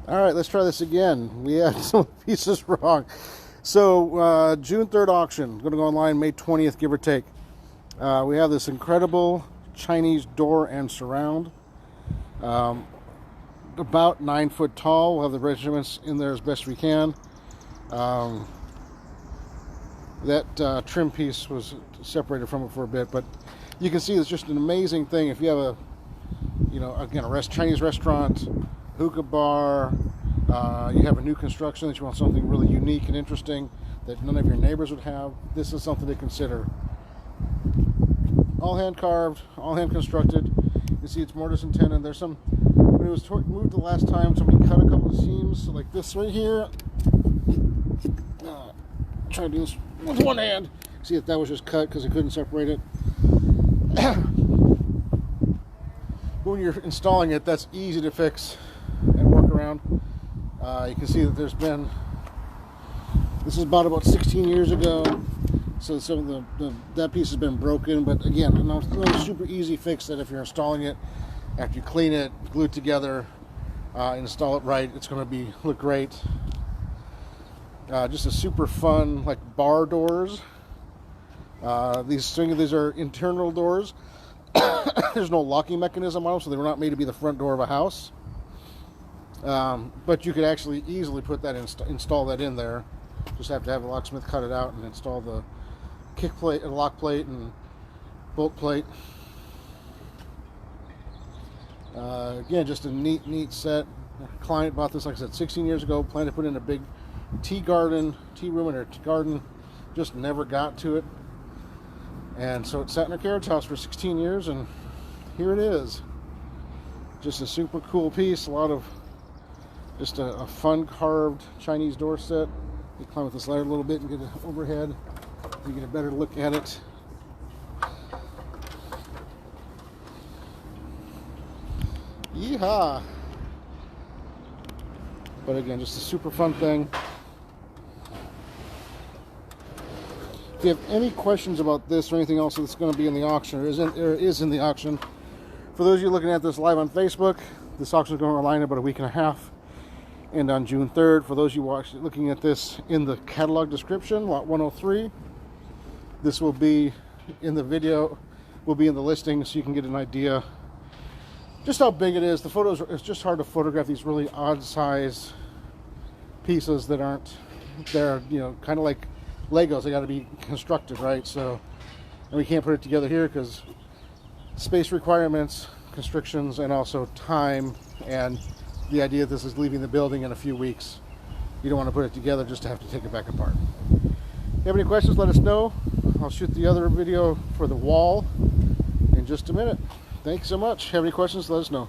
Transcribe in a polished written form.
All right, let's try this again. We had some pieces wrong. So June 3rd auction. Going to go online May 20th, give or take. We have this incredible Chinese door and surround. About 9 foot tall. We'll have the measurements in there as best we can. That trim piece was separated from it for a bit, but you can see it's just an amazing thing. If you have a, again, a Chinese restaurant, hookah bar, you have a new construction that you want something really unique and interesting that none of your neighbors would have, this is something to consider. All hand carved, all hand constructed. You can see it's mortise and tenon. There's some, when it was moved the last time, somebody cut a couple of seams, so like this right here. Try to do this with one hand. See if that was just cut because I couldn't separate it. When you're installing it, that's easy to fix and work around. You can see that there's been, this is about 16 years ago, so some of that piece has been broken, but again, another super easy fix that if you're installing it, after you clean it, glue it together, install it right, it's going to look great. Just a super fun, like, bar doors. These are internal doors. There's no locking mechanism on them, so they were not made to be the front door of a house. But you could actually easily put that install that in there. Just have to have a locksmith cut it out and install the kick plate and lock plate and bolt plate. Again, just a neat set. A client bought this, like I said, 16 years ago. Planned to put in a big tea room in her garden, just never got to it, and so it sat in her carriage house for 16 years, and here it is. Just a super cool piece. Just a fun carved Chinese door set. You climb with this ladder a little bit and get it overhead. You get a better look at it. Yeehaw! But again, just a super fun thing. If you have any questions about this or anything else that's going to be in the auction or is in the auction, for those of you looking at this live on Facebook, this auction is going online in about a week and a half, and on June 3rd. For those of you actually looking at this in the catalog description, lot 103, this will be in the video, will be in the listing, so you can get an idea just how big it is. The photos, it's just hard to photograph these really odd size pieces that aren't, they're, kind of like Legos. They got to be constructed, right? So, and we can't put it together here because space requirements, constrictions, and also time, and the idea that this is leaving the building in a few weeks. You don't want to put it together just to have to take it back apart. If you have any questions, let us know. I'll shoot the other video for the wall in just a minute. Thanks so much. Have any questions, let us know.